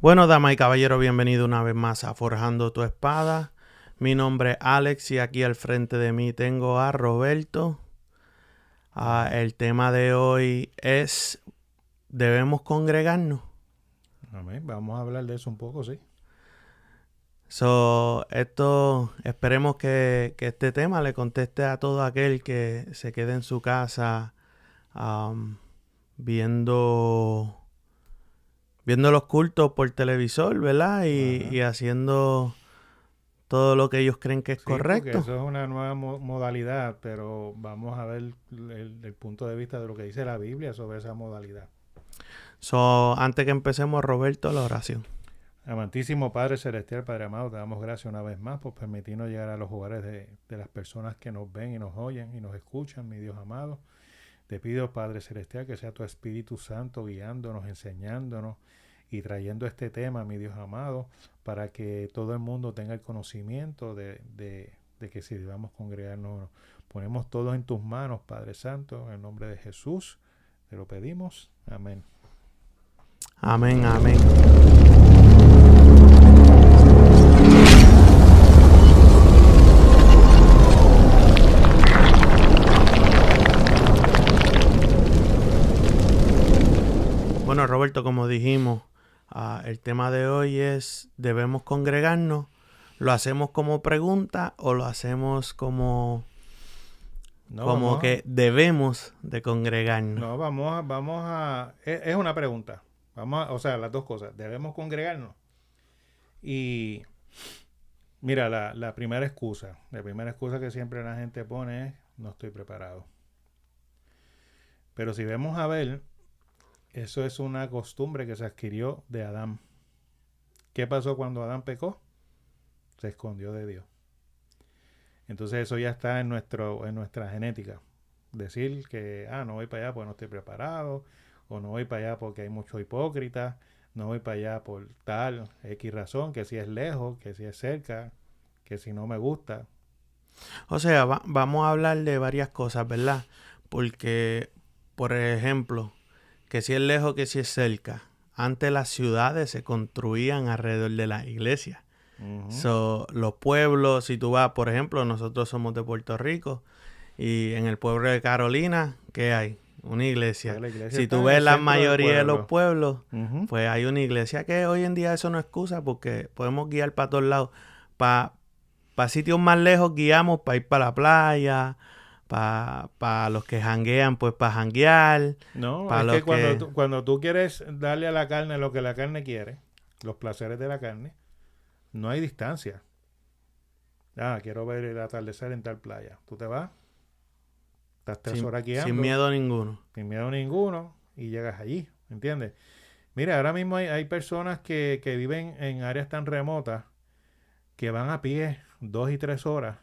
Bueno, damas y caballeros, bienvenido una vez más a Forjando tu Espada. Mi nombre es Alex y aquí al frente de mí tengo a Roberto. El tema de hoy es, ¿debemos congregarnos? Amén. Vamos a hablar de eso un poco, sí. Esperemos que este tema le conteste a todo aquel que se quede en su casa um, viendo, viendo los cultos por televisor, ¿verdad? Y Ajá. haciendo todo lo que ellos creen que es Sí, porque correcto. eso es una nueva modalidad, pero vamos a ver el punto de vista de lo que dice la Biblia sobre esa modalidad. Antes que empecemos, Roberto, la oración. Amantísimo Padre Celestial, Padre amado, te damos gracias una vez más por permitirnos llegar a los hogares de las personas que nos ven y nos oyen y nos escuchan, mi Dios amado. Te pido, Padre Celestial, que sea tu Espíritu Santo guiándonos, enseñándonos y trayendo este tema, mi Dios amado, para que todo el mundo tenga el conocimiento de que si debamos congregarnos, ponemos todo en tus manos, Padre Santo, en el nombre de Jesús, te lo pedimos. Amén. Amén, amén. Bueno, Roberto, como dijimos, el tema de hoy es, ¿debemos congregarnos? ¿Lo hacemos como pregunta o lo hacemos No, como que debemos de congregarnos? es una pregunta. O sea, las dos cosas. Debemos congregarnos. Y mira, la primera excusa que siempre la gente pone es, no estoy preparado. Pero si vemos a ver, eso es una costumbre que se adquirió de Adán. ¿Qué pasó cuando Adán pecó? Se escondió de Dios. Entonces eso ya está en nuestra genética. Decir que, no voy para allá porque no estoy preparado, o no voy para allá porque hay mucho hipócrita, no voy para allá por tal X razón, que si es lejos, que si es cerca, que si no me gusta. O sea, vamos a hablar de varias cosas, ¿verdad? Porque, por ejemplo, que si es lejos, que si es cerca. Antes las ciudades se construían alrededor de las iglesias. Ujú. Los pueblos, si tú vas, por ejemplo, nosotros somos de Puerto Rico y en el pueblo de Carolina, ¿qué hay? Una iglesia. Pues la iglesia Si tú está en el ves la centro del mayoría de los pueblo. pueblos, Ujú. pues hay una iglesia que hoy en día eso no es excusa porque podemos guiar para todos lados. Para sitios más lejos guiamos para ir para la playa, para los que janguean, pues para janguear, No, para es los que que... cuando tú quieres darle a la carne lo que la carne quiere, los placeres de la carne, no hay distancia. Quiero ver el atardecer en tal playa. Tú te vas, estás 3 horas sin guiando, miedo ninguno. sin miedo ninguno, y llegas allí, ¿entiendes? Mira, ahora mismo hay personas que viven en áreas tan remotas que van a pie 2 y 3 horas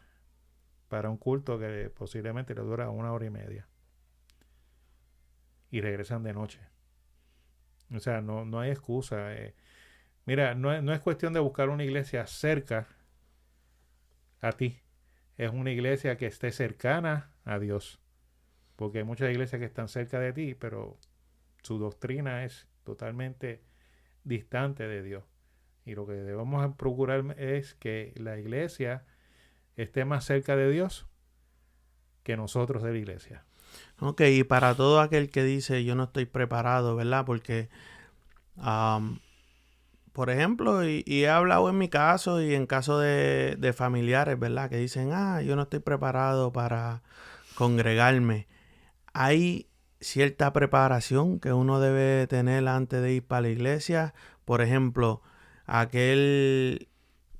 para un culto que posiblemente le dura 1 hora y media y regresan de noche. O sea, no hay excusa. Mira, no es cuestión de buscar una iglesia cerca a ti. Es una iglesia que esté cercana a Dios. Porque hay muchas iglesias que están cerca de ti, pero su doctrina es totalmente distante de Dios. Y lo que debemos procurar es que la iglesia esté más cerca de Dios que nosotros de la iglesia. Ok, y para todo aquel que dice yo no estoy preparado, ¿verdad? Porque, um, por ejemplo, y he hablado en mi caso y en caso de familiares, ¿verdad? Que dicen, yo no estoy preparado para congregarme. Hay cierta preparación que uno debe tener antes de ir para la iglesia. Por ejemplo, aquel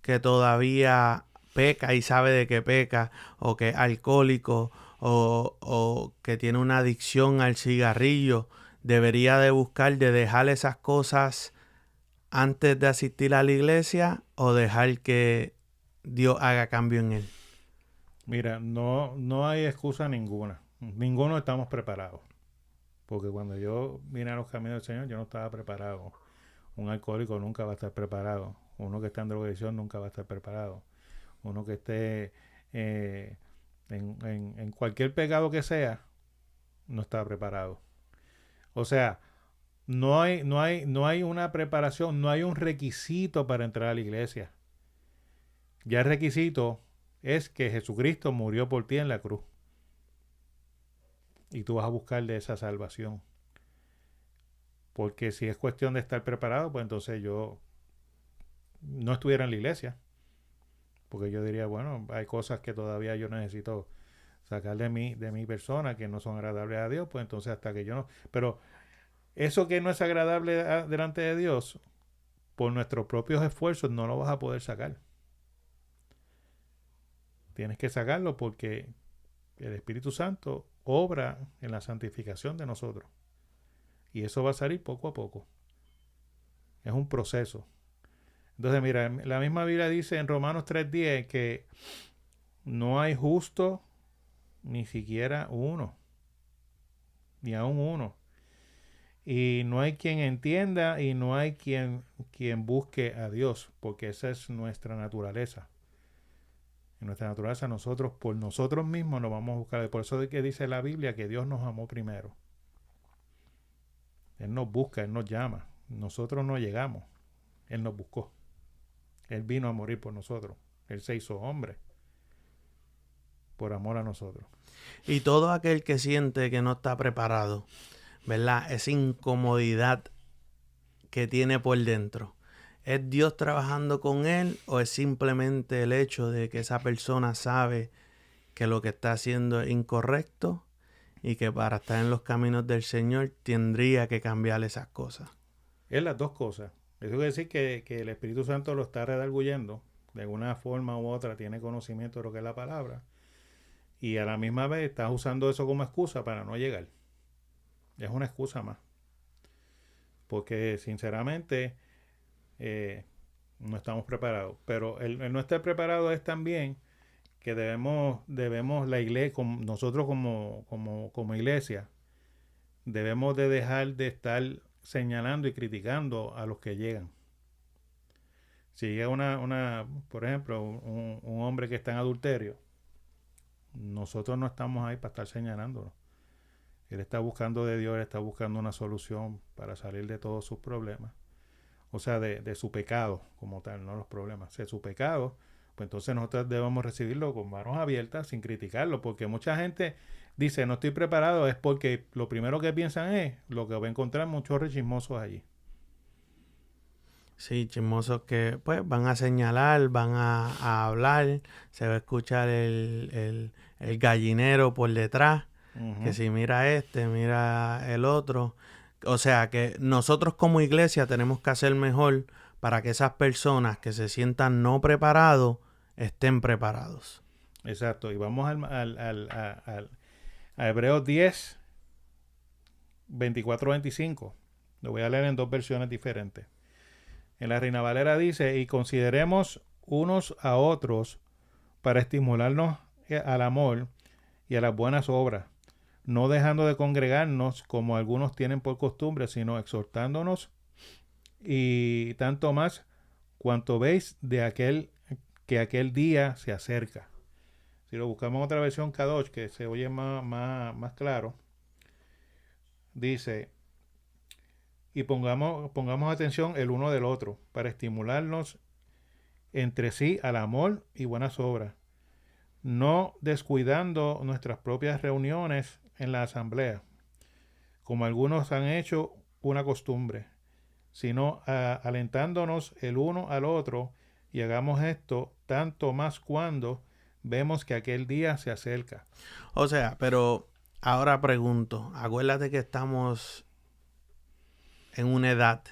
que todavía peca y sabe de que peca, o que es alcohólico, o que tiene una adicción al cigarrillo, debería de buscar de dejar esas cosas antes de asistir a la iglesia o dejar que Dios haga cambio en él. Mira, no hay excusa ninguna. Ninguno estamos preparados. Porque cuando yo vine a los caminos del Señor, yo no estaba preparado. Un alcohólico nunca va a estar preparado. Uno que está en drogadicción nunca va a estar preparado. Uno que esté eh, en cualquier pecado que sea, no está preparado. O sea, No hay una preparación, no hay un requisito para entrar a la iglesia. Ya el requisito es que Jesucristo murió por ti en la cruz. Y tú vas a buscar de esa salvación. Porque si es cuestión de estar preparado, pues entonces yo no estuviera en la iglesia. Porque yo diría, bueno, hay cosas que todavía yo necesito sacar de mi persona que no son agradables a Dios, pues entonces hasta que yo no... Pero eso que no es agradable delante de Dios, por nuestros propios esfuerzos no lo vas a poder sacar. Tienes que sacarlo porque el Espíritu Santo obra en la santificación de nosotros. Y eso va a salir poco a poco. Es un proceso. Entonces, mira, la misma Biblia dice en Romanos 3:10 que no hay justo ni siquiera uno, ni aún uno. Y no hay quien entienda y no hay quien busque a Dios, porque esa es nuestra naturaleza. En nuestra naturaleza nosotros, por nosotros mismos, nos vamos a buscar. Por eso es que dice la Biblia que Dios nos amó primero. Él nos busca, Él nos llama. Nosotros no llegamos. Él nos buscó. Él vino a morir por nosotros. Él se hizo hombre por amor a nosotros. Y todo aquel que siente que no está preparado, ¿verdad? Esa incomodidad que tiene por dentro, ¿es Dios trabajando con él o es simplemente el hecho de que esa persona sabe que lo que está haciendo es incorrecto y que para estar en los caminos del Señor tendría que cambiar esas cosas? Es las dos cosas. Eso quiere decir que el Espíritu Santo lo está redarguyendo. De alguna forma u otra tiene conocimiento de lo que es la palabra. Y a la misma vez estás usando eso como excusa para no llegar. Es una excusa más. Porque sinceramente no estamos preparados. Pero el no estar preparado es también que debemos la iglesia, nosotros como iglesia, debemos de dejar de estar señalando y criticando a los que llegan. Si llega por ejemplo, un hombre que está en adulterio, nosotros no estamos ahí para estar señalándolo. Él está buscando de Dios, él está buscando una solución para salir de todos sus problemas. O sea, de su pecado como tal, no los problemas. De su pecado, pues entonces nosotros debemos recibirlo con manos abiertas, sin criticarlo, porque mucha gente dice, no estoy preparado, es porque lo primero que piensan es lo que va a encontrar muchos chismosos allí. Sí, chismosos que pues van a señalar, van a hablar, se va a escuchar el gallinero por detrás, que si mira este, mira el otro. O sea que nosotros como iglesia tenemos que hacer mejor para que esas personas que se sientan no preparados estén preparados. Exacto, y vamos a Hebreos 10, 24-25. Lo voy a leer en dos versiones diferentes. En la Reina Valera dice, y consideremos unos a otros para estimularnos al amor y a las buenas obras, no dejando de congregarnos como algunos tienen por costumbre, sino exhortándonos, y tanto más cuanto veis que aquel día se acerca. Si lo buscamos en otra versión Kadosh, que se oye más claro, dice, y pongamos atención el uno del otro para estimularnos entre sí al amor y buenas obras, no descuidando nuestras propias reuniones en la asamblea, como algunos han hecho una costumbre, sino alentándonos el uno al otro, y hagamos esto tanto más cuando vemos que aquel día se acerca. O sea, pero ahora pregunto, acuérdate que estamos en una edad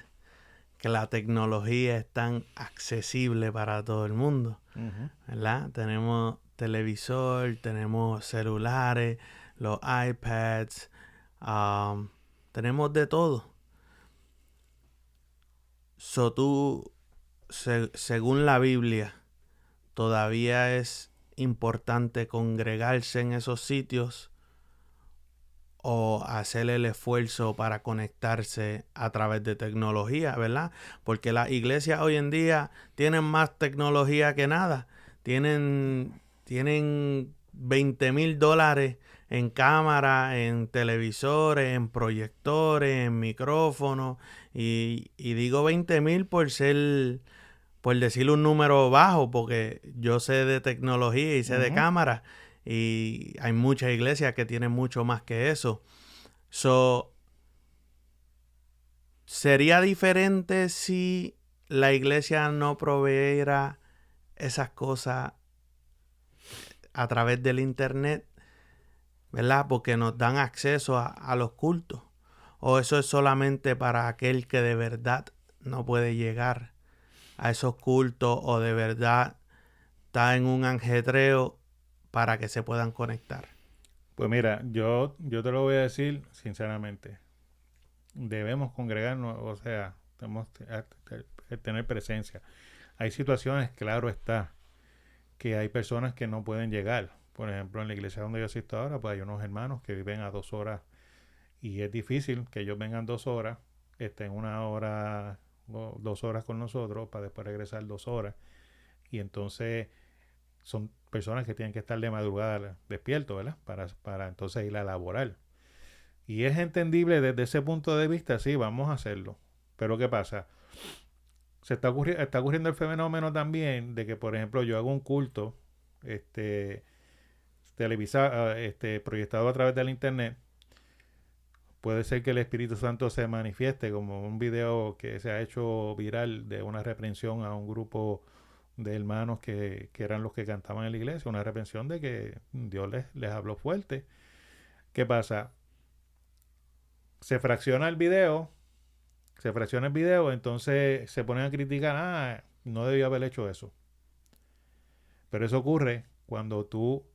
que la tecnología es tan accesible para todo el mundo, ¿verdad? Tenemos televisor, tenemos celulares, los iPads, tenemos de todo. Tú, según la Biblia, todavía es importante congregarse en esos sitios o hacer el esfuerzo para conectarse a través de tecnología, ¿verdad? Porque las iglesias hoy en día tienen más tecnología que nada. Tienen $20,000 en cámara, en televisores, en proyectores, en micrófonos. Y digo 20,000 por decir un número bajo, porque yo sé de tecnología y sé de Ujú. cámara. Y hay muchas iglesias que tienen mucho más que eso. So, ¿sería diferente si la iglesia no proveyera esas cosas a través del internet, ¿verdad? Porque nos dan acceso a los cultos. ¿O eso es solamente para aquel que de verdad no puede llegar a esos cultos o de verdad está en un ajetreo para que se puedan conectar? Pues mira, yo te lo voy a decir sinceramente. Debemos congregarnos, o sea, tenemos que tener presencia. Hay situaciones, claro está, que hay personas que no pueden llegar. Por ejemplo, en la iglesia donde yo asisto ahora, pues hay unos hermanos que viven a 2 horas y es difícil que ellos vengan 2 horas, estén 1 hora o 2 horas con nosotros para después regresar 2 horas. Y entonces son personas que tienen que estar de madrugada despiertos, ¿verdad? Para entonces ir a laborar. Y es entendible desde ese punto de vista, sí, vamos a hacerlo. Pero ¿qué pasa? Está ocurriendo el fenómeno también de que, por ejemplo, yo hago un culto este, proyectado a través del internet. Puede ser que el Espíritu Santo se manifieste como un video que se ha hecho viral de una reprensión a un grupo de hermanos que eran los que cantaban en la iglesia, una reprensión de que Dios les habló fuerte. ¿Qué pasa? Se fracciona el video, entonces se ponen a criticar, no debió haber hecho eso. Pero eso ocurre cuando tú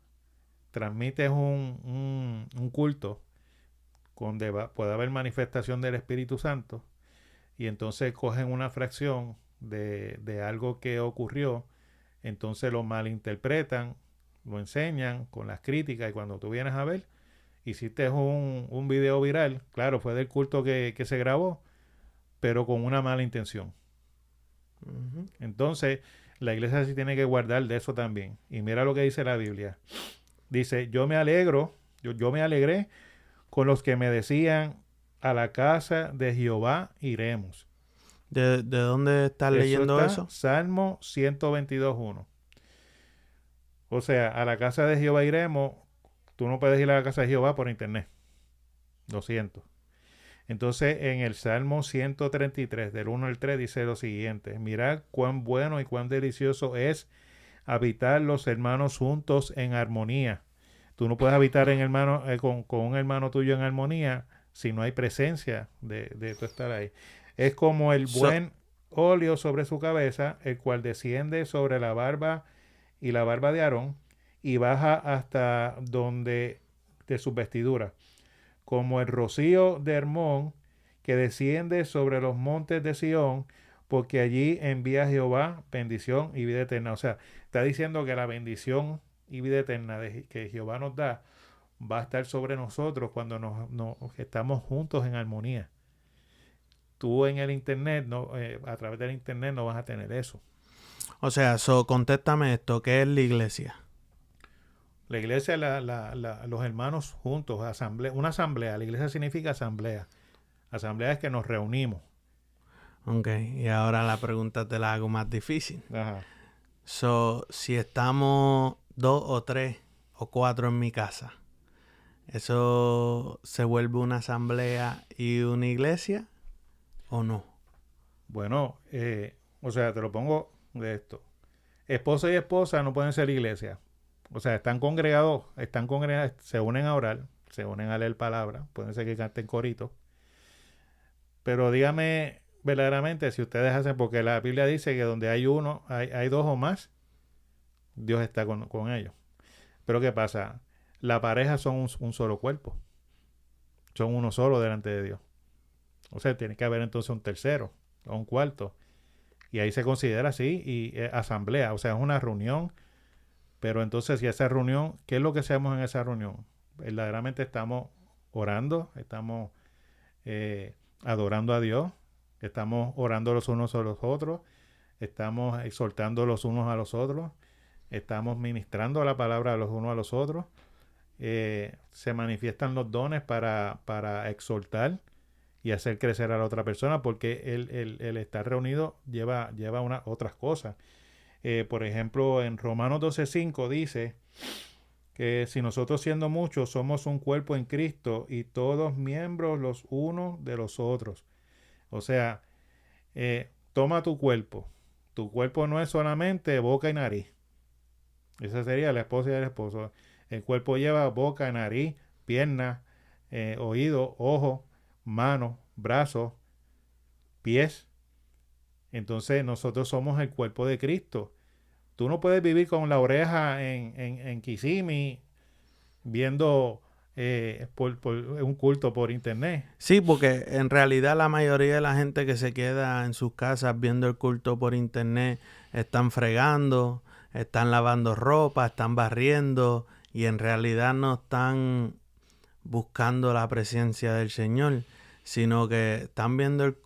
transmites un culto donde puede haber manifestación del Espíritu Santo y entonces cogen una fracción de algo que ocurrió, entonces lo malinterpretan, lo enseñan con las críticas y cuando tú vienes a ver, hiciste un video viral, claro, fue del culto que se grabó, pero con una mala intención. Ujú. Entonces, la iglesia sí tiene que guardar de eso también. Y mira lo que dice la Biblia. Dice, yo me alegré con los que me decían, a la casa de Jehová iremos. ¿De dónde estás Eso leyendo está eso? Salmo 122:1. O sea, a la casa de Jehová iremos. Tú no puedes ir a la casa de Jehová por internet. Lo siento. Entonces, en el Salmo 133, del 1 al 3, dice lo siguiente. Mirad cuán bueno y cuán delicioso es habitar los hermanos juntos en armonía. Tú no puedes habitar con un hermano tuyo en armonía si no hay presencia de tu estar ahí. Es como el So, buen óleo sobre su cabeza, el cual desciende sobre la barba y la barba de Aarón y baja hasta donde de sus vestiduras, como el rocío de Hermón que desciende sobre los montes de Sión, porque allí envía Jehová bendición y vida eterna. O sea, está diciendo que la bendición y vida eterna que Jehová nos da va a estar sobre nosotros cuando nos estamos juntos en armonía. Tú en el internet, a través del internet no vas a tener eso. contéstame esto, ¿qué es la iglesia? La iglesia, los hermanos juntos, una asamblea. La iglesia significa asamblea. Asamblea es que nos reunimos. Ok, y ahora la pregunta te la hago más difícil. Ajá. Si estamos 2 o 3 o 4 en mi casa, ¿eso se vuelve una asamblea y una iglesia o no? Bueno, o sea, te lo pongo de esto. Esposo y esposa no pueden ser iglesia. O sea, están congregados, se unen a orar, se unen a leer palabra, pueden ser que canten coritos. Pero dígame verdaderamente si ustedes hacen, porque la Biblia dice que donde hay uno, hay dos o más, Dios está con ellos. Pero ¿qué pasa? La pareja son un solo cuerpo. Son uno solo delante de Dios. O sea, tiene que haber entonces un tercero o un cuarto. Y ahí se considera así y asamblea. O sea, es una reunión. Pero entonces, si esa reunión, ¿qué es lo que hacemos en esa reunión? Verdaderamente estamos orando, estamos adorando a Dios, estamos orando los unos a los otros, estamos exhortando los unos a los otros, estamos ministrando la palabra los unos a los otros. se manifiestan los dones para exhortar y hacer crecer a la otra persona, porque el estar reunido lleva otras cosas. Por ejemplo, en Romanos 12:5 dice que si nosotros siendo muchos somos un cuerpo en Cristo y todos miembros los unos de los otros. O sea, toma tu cuerpo. Tu cuerpo no es solamente boca y nariz. Esa sería la esposa y el esposo. El cuerpo lleva boca, nariz, piernas, oído, ojo, manos, brazos, pies. Entonces nosotros somos el cuerpo de Cristo. Tú no puedes vivir con la oreja en Kissimmee viendo por un culto por internet. Sí, porque en realidad la mayoría de la gente que se queda en sus casas viendo el culto por internet están fregando, están lavando ropa, están barriendo y en realidad no están buscando la presencia del Señor, sino que están viendo el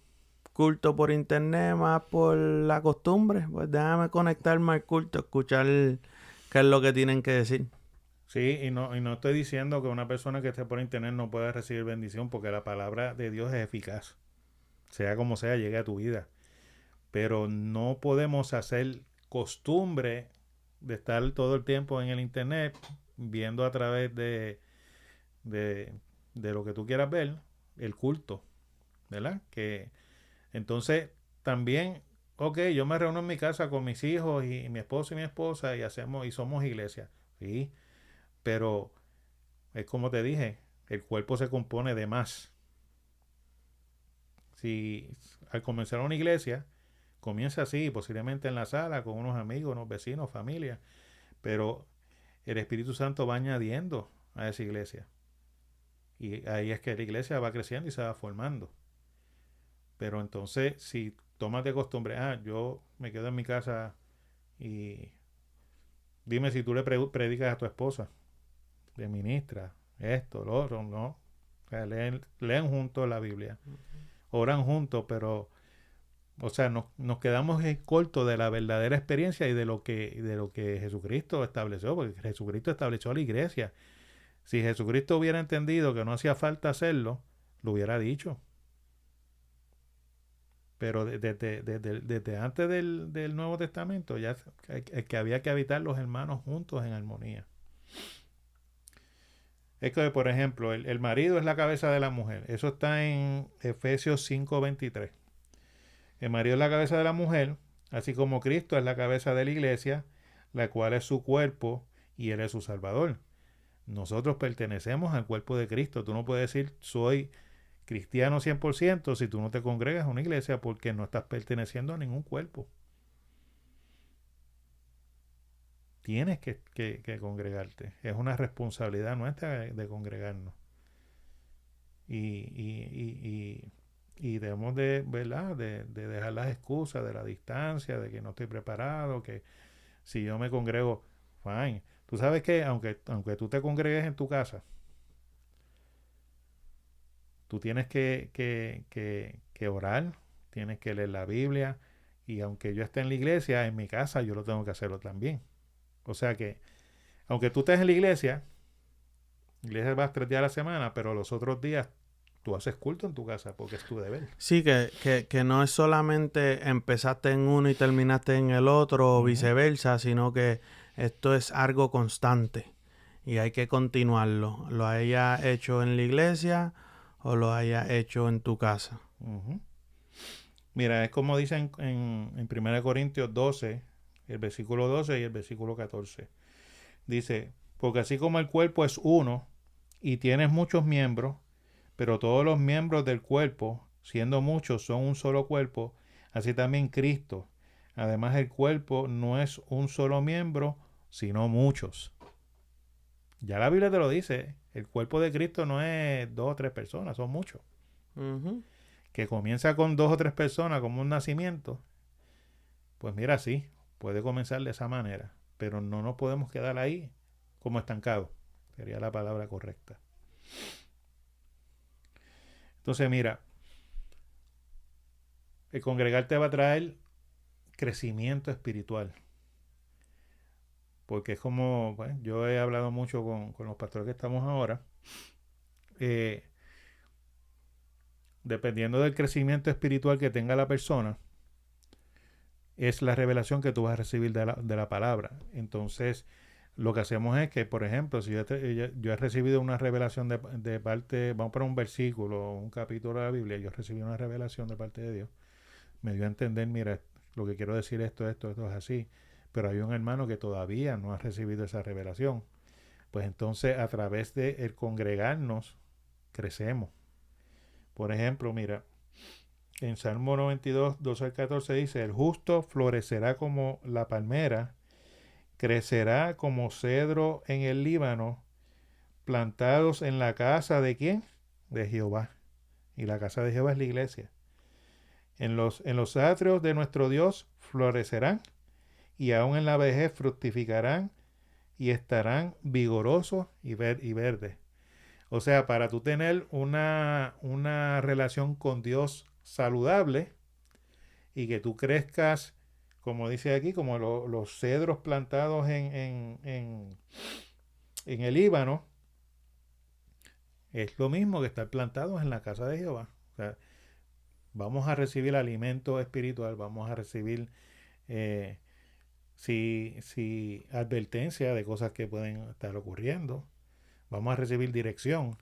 culto por internet más por la costumbre. Pues déjame conectarme al culto, escuchar qué es lo que tienen que decir. Sí, y no estoy diciendo que una persona que esté por internet no pueda recibir bendición, porque la palabra de Dios es eficaz. Sea como sea, llegue a tu vida. Pero no podemos hacer costumbre de estar todo el tiempo en el internet viendo a través de lo que tú quieras ver, el culto, ¿verdad? Que entonces también, ok, yo me reúno en mi casa con mis hijos y mi esposo y mi esposa y somos iglesia, sí, pero es como te dije, el cuerpo se compone de más. Si al comenzar una iglesia, comienza así, posiblemente en la sala, con unos amigos, unos vecinos, familia, pero el Espíritu Santo va añadiendo a esa iglesia. Y ahí es que la iglesia va creciendo y se va formando. Pero entonces, si tomas de costumbre, yo me quedo en mi casa y dime si tú le predicas a tu esposa, le ministras esto, lo otro, no. O sea, leen juntos la Biblia, oran juntos, pero, o sea, nos quedamos cortos de la verdadera experiencia y de lo que Jesucristo estableció, porque Jesucristo estableció la iglesia. Si Jesucristo hubiera entendido que no hacía falta hacerlo, lo hubiera dicho. Pero desde antes del Nuevo Testamento ya es que había que habitar los hermanos juntos en armonía. Es que, por ejemplo, el marido es la cabeza de la mujer. Eso está en Efesios 5:23. El marido es la cabeza de la mujer, así como Cristo es la cabeza de la iglesia, la cual es su cuerpo y Él es su Salvador. Nosotros pertenecemos al cuerpo de Cristo. Tú no puedes decir soy cristiano 100% si tú no te congregas a una iglesia, porque no estás perteneciendo a ningún cuerpo. Tienes que congregarte. Es una responsabilidad nuestra de congregarnos. Y debemos ¿verdad? De dejar las excusas de la distancia, de que no estoy preparado, que si yo me congrego, fine. Tú sabes que aunque tú te congregues en tu casa, tú tienes que orar, tienes que leer la Biblia, y aunque yo esté en la iglesia, en mi casa yo lo tengo que hacerlo también. O sea que, aunque tú estés en la iglesia vas 3 días a la semana, pero los otros días tú haces culto en tu casa porque es tu deber. Sí, que no es solamente empezaste en uno y terminaste en el otro o viceversa, sino que esto es algo constante y hay que continuarlo. Lo haya hecho en la iglesia o lo haya hecho en tu casa. Mira, es como dicen en 1 Corintios 12, el versículo 12 y el versículo 14. Dice, porque así como el cuerpo es uno y tienes muchos miembros, pero todos los miembros del cuerpo, siendo muchos, son un solo cuerpo, así también Cristo. Además, el cuerpo no es un solo miembro, sino muchos. Ya la Biblia te lo dice, el cuerpo de Cristo no es 2 o 3 personas, son muchos. Que comienza con 2 o 3 personas como un nacimiento, pues mira, sí, puede comenzar de esa manera, pero no nos podemos quedar ahí como estancados, sería la palabra correcta. Entonces, mira, el congregarte va a traer crecimiento espiritual. porque es como, bueno, yo he hablado mucho con los pastores que estamos ahora, eh, dependiendo del crecimiento espiritual que tenga la persona, es la revelación que tú vas a recibir de la palabra. Entonces, lo que hacemos es que, por ejemplo, si yo he recibido una revelación de parte, vamos para un versículo, un capítulo de la Biblia, yo recibí una revelación de parte de Dios, me dio a entender, mira, lo que quiero decir esto es así, pero hay un hermano que todavía no ha recibido esa revelación. Pues entonces, a través de el congregarnos, crecemos. Por ejemplo, mira, en Salmo 92, 12 al 14 dice, el justo florecerá como la palmera, crecerá como cedro en el Líbano, plantados en la casa de ¿quién? De Jehová. Y la casa de Jehová es la iglesia. En los atrios de nuestro Dios florecerán y aún en la vejez fructificarán y estarán vigorosos y verdes. O sea, para tú tener una relación con Dios saludable y que tú crezcas, como dice aquí, como los cedros plantados en el Líbano, es lo mismo que estar plantados en la casa de Jehová. O sea, vamos a recibir alimento espiritual, vamos a recibir eh, si advertencia de cosas que pueden estar ocurriendo, vamos a recibir dirección.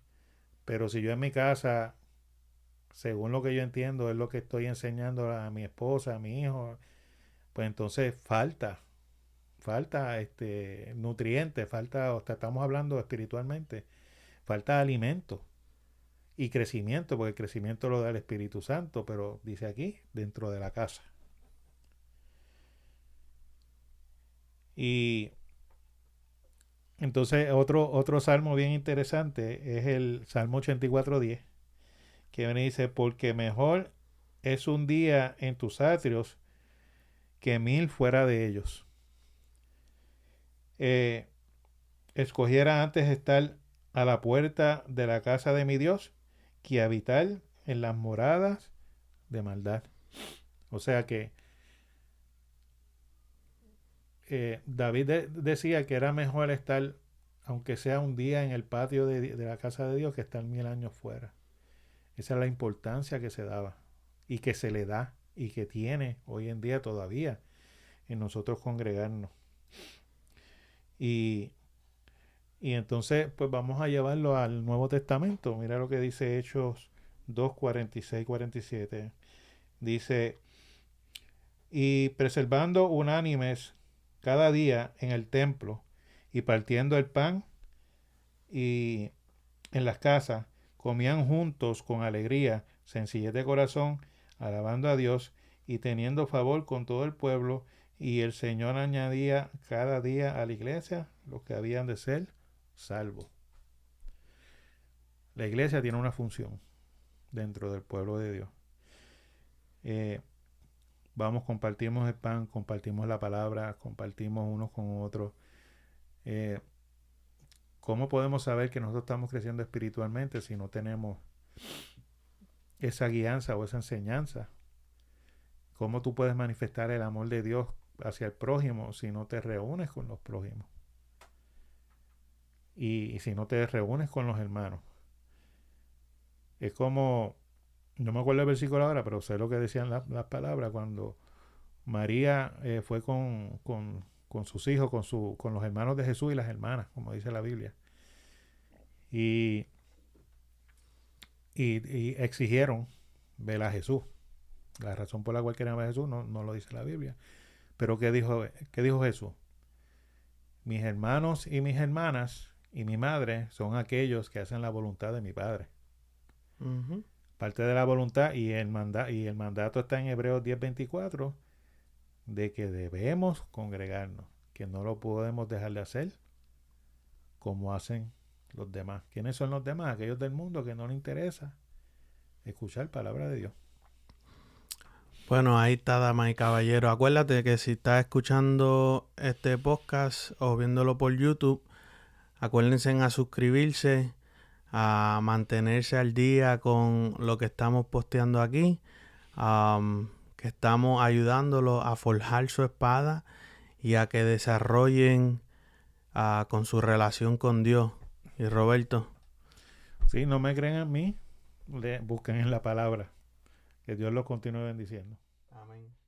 Pero si yo en mi casa, según lo que yo entiendo, es lo que estoy enseñando a mi esposa, a mi hijo, pues entonces falta nutrientes, falta, o sea, estamos hablando espiritualmente, falta alimento y crecimiento, porque el crecimiento lo da el Espíritu Santo, pero dice aquí, dentro de la casa. Y entonces otro salmo bien interesante es el Salmo 84:10, que viene y dice, porque mejor es un día en tus atrios que 1000 fuera de ellos. Eh, escogiera antes estar a la puerta de la casa de mi Dios que habitar en las moradas de maldad. O sea que David decía que era mejor estar, aunque sea un día en el patio de la casa de Dios, que estar 1000 años fuera. Esa es la importancia que se daba y que se le da y que tiene hoy en día todavía en nosotros congregarnos. Y, y entonces, pues vamos a llevarlo al Nuevo Testamento. Mira lo que dice Hechos 2, 46, 47. Dice, y preservando unánimes cada día en el templo y partiendo el pan y en las casas, comían juntos con alegría, sencillez de corazón, alabando a Dios y teniendo favor con todo el pueblo, y el Señor añadía cada día a la iglesia los que habían de ser salvos. La iglesia tiene una función dentro del pueblo de Dios. Eh, compartimos el pan, compartimos la palabra, compartimos unos con otros. Eh, ¿Cómo podemos saber que nosotros estamos creciendo espiritualmente si no tenemos esa guianza o esa enseñanza? ¿Cómo tú puedes manifestar el amor de Dios hacia el prójimo si no te reúnes con los prójimos? Y si no te reúnes con los hermanos. Es como, no me acuerdo el versículo ahora, pero sé lo que decían las palabras cuando María fue con sus hijos, con los hermanos de Jesús y las hermanas, como dice la Biblia. Y, y exigieron ver a Jesús. La razón por la cual querían ver a Jesús no lo dice la Biblia. Pero qué dijo Jesús? Mis hermanos y mis hermanas y mi madre son aquellos que hacen la voluntad de mi Padre. Uh-huh. Parte de la voluntad y el mandato está en Hebreos 10:24 de que debemos congregarnos, que no lo podemos dejar de hacer como hacen los demás. ¿Quiénes son los demás? Aquellos del mundo que no les interesa escuchar palabra de Dios. Bueno, ahí está, damas y caballeros. Acuérdate que si estás escuchando este podcast o viéndolo por YouTube, acuérdense a suscribirse, a mantenerse al día con lo que estamos posteando aquí, que estamos ayudándolos a forjar su espada y a que desarrollen con su relación con Dios. Y Roberto. Sí, no me creen a mí, busquen en la palabra. Que Dios los continúe bendiciendo. Amén.